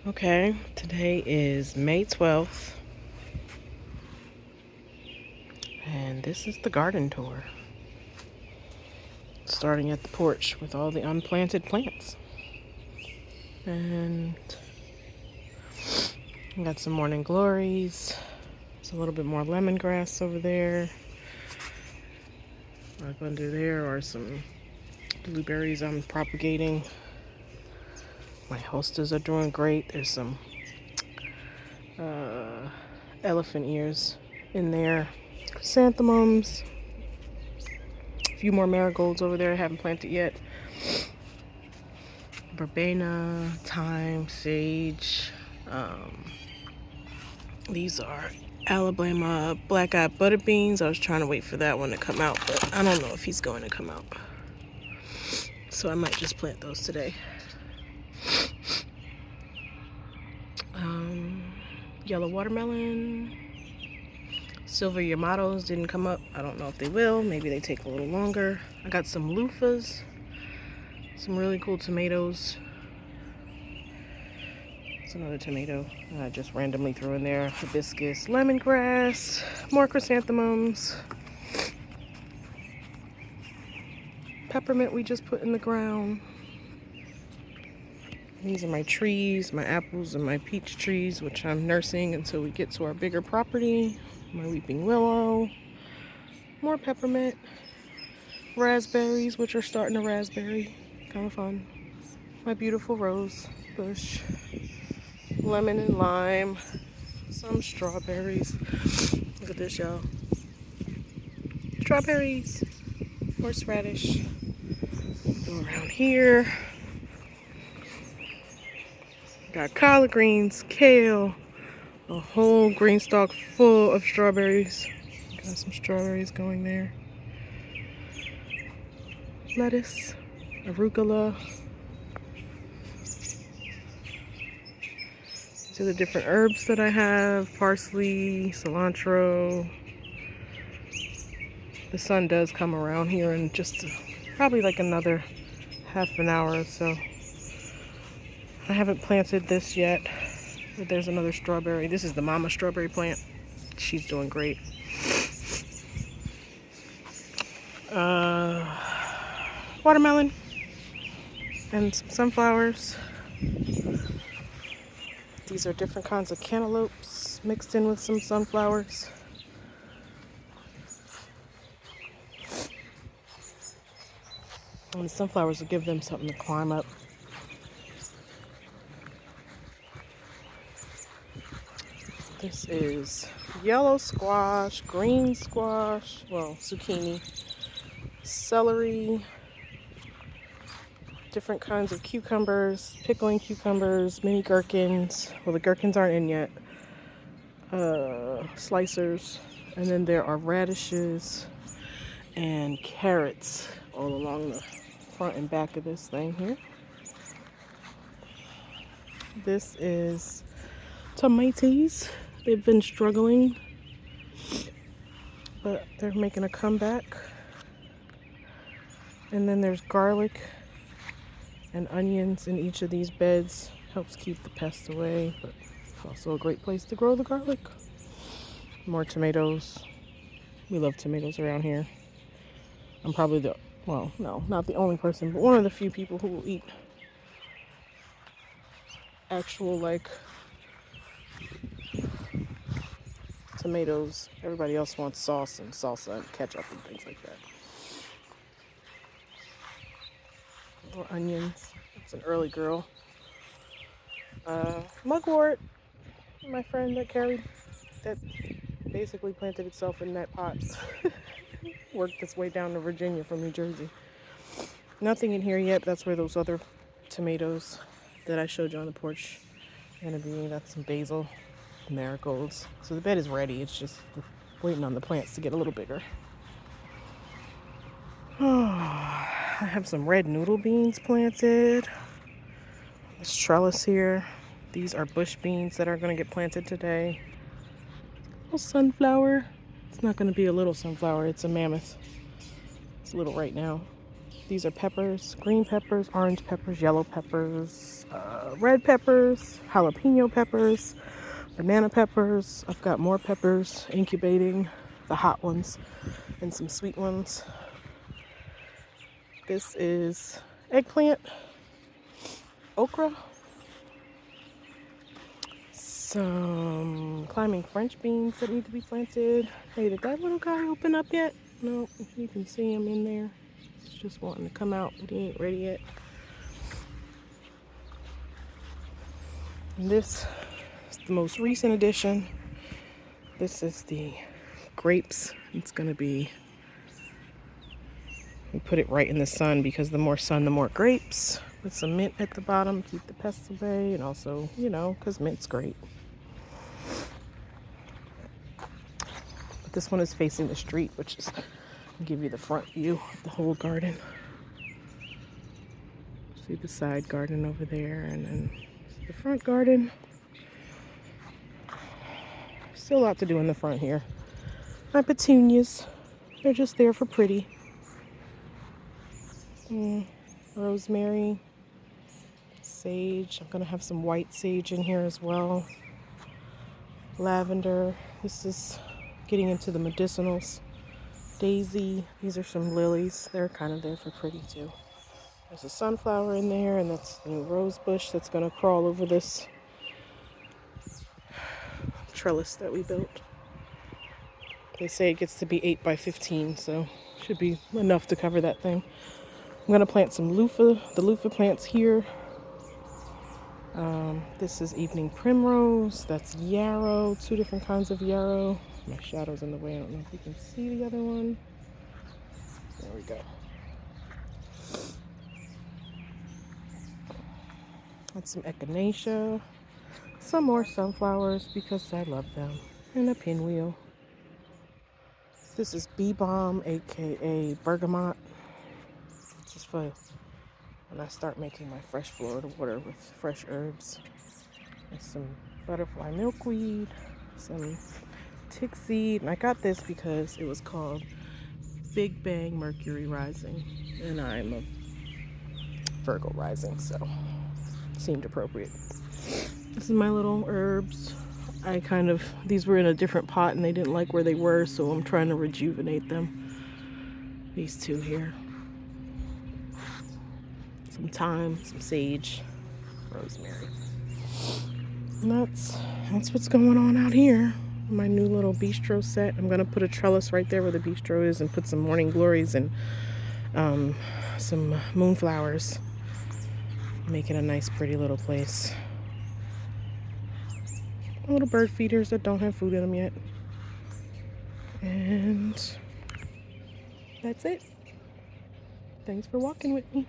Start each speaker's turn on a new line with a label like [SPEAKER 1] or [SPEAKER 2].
[SPEAKER 1] Okay, today is May 12th, and this is the garden tour. Starting at the porch with all the unplanted plants. And I got some morning glories. There's a little bit more lemongrass over there. Up under there are some blueberries I'm propagating. My hostas are doing great. There's some elephant ears in there. Chrysanthemums. A few more marigolds over there I haven't planted yet. Verbena, thyme, sage. These are Alabama black-eyed butter beans. I was trying to wait for that one to come out, but I don't know if he's going to come out. So I might just plant those today. Yellow watermelon. Silver Yamatos didn't come up. I don't know if they will. Maybe they take a little longer. I got some loofahs. Some really cool tomatoes. It's another tomato I just randomly threw in there. Hibiscus, lemongrass, more chrysanthemums. Peppermint we just put in the ground. These are my trees, my apples and my peach trees, which I'm nursing until we get to our bigger property. My weeping willow. More peppermint. Raspberries, which are starting to raspberry. Kind of fun. My beautiful rose bush. Lemon and lime. Some strawberries. Look at this, y'all. Strawberries. Horseradish. Go around here. Got collard greens, kale, a whole green stalk full of strawberries. Got some strawberries going there. Lettuce, arugula. These are the different herbs that I have. Parsley, cilantro. The sun does come around here in just probably like another half an hour or so. I haven't planted this yet, but there's another strawberry. This is the mama strawberry plant. She's doing great. Watermelon and some sunflowers. These are different kinds of cantaloupes mixed in with some sunflowers. And the sunflowers will give them something to climb up. This is yellow squash, green squash, well, zucchini, celery, different kinds of cucumbers, pickling cucumbers, mini gherkins. Well, the gherkins aren't in yet. Slicers. And then there are radishes and carrots all along the front and back of this thing here. This is tomatoes. They've been struggling, but they're making a comeback. And then there's garlic and onions in each of these beds. Helps keep the pests away, but it's also a great place to grow the garlic. More tomatoes. We love tomatoes around here. I'm probably not the only person, but one of the few people who will eat actual, tomatoes. Everybody else wants sauce and salsa and ketchup and things like that. More onions. It's an early girl. Mugwort, my friend that basically planted itself in that pot. Worked its way down to Virginia from New Jersey. Nothing in here yet. That's where those other tomatoes that I showed you on the porch are gonna be. That's some basil, marigolds. So the bed is ready. It's just waiting on the plants to get a little bigger. I have some red noodle beans planted. This trellis here. These are bush beans that are going to get planted today. Little sunflower. It's not going to be a little sunflower. It's a mammoth. It's little right now. These are peppers, green peppers, orange peppers, yellow peppers, red peppers, jalapeno peppers, banana peppers. I've got more peppers incubating, the hot ones and some sweet ones. This is eggplant, okra, some climbing French beans that need to be planted. Hey, did that little guy open up yet? No, you can see him in there. He's just wanting to come out, but he ain't ready yet. And this is the most recent addition. This is the grapes. It's going to be, we put it right in the sun because the more sun, the more grapes. With some mint at the bottom, keep the pests away, and also, you know, because mint's great. But this one is facing the street, which is, I'll give you the front view of the whole garden. See the side garden over there, and then the front garden. Still a lot to do in the front here. My petunias, they're just there for pretty. Rosemary, sage. I'm gonna have some white sage in here as well. Lavender. This is getting into the medicinals. Daisy. These are some lilies. They're kind of there for pretty too. There's a sunflower in there, and that's the new rose bush that's gonna crawl over this trellis that we built. They say it gets to be 8 by 15, so should be enough to cover that thing. I'm gonna plant some loofah. The loofah plants here. This is evening primrose. That's yarrow. 2 different kinds of yarrow. My shadow's in the way. I don't know if you can see the other one. There we go. That's some echinacea. Some more sunflowers because I love them. And a pinwheel. This is bee balm, aka bergamot. This is for when I start making my fresh Florida water with fresh herbs. There's some butterfly milkweed, some tick seed, and I got this because it was called Big Bang Mercury Rising, and I'm a Virgo rising, so it seemed appropriate. This is my little herbs. These were in a different pot and they didn't like where they were, so I'm trying to rejuvenate them. These 2 here. Some thyme, some sage, rosemary. And that's what's going on out here. My new little bistro set. I'm gonna put a trellis right there where the bistro is and put some morning glories and some moonflowers. Make it a nice, pretty little place. Little bird feeders that don't have food in them yet. And that's it. Thanks for walking with me.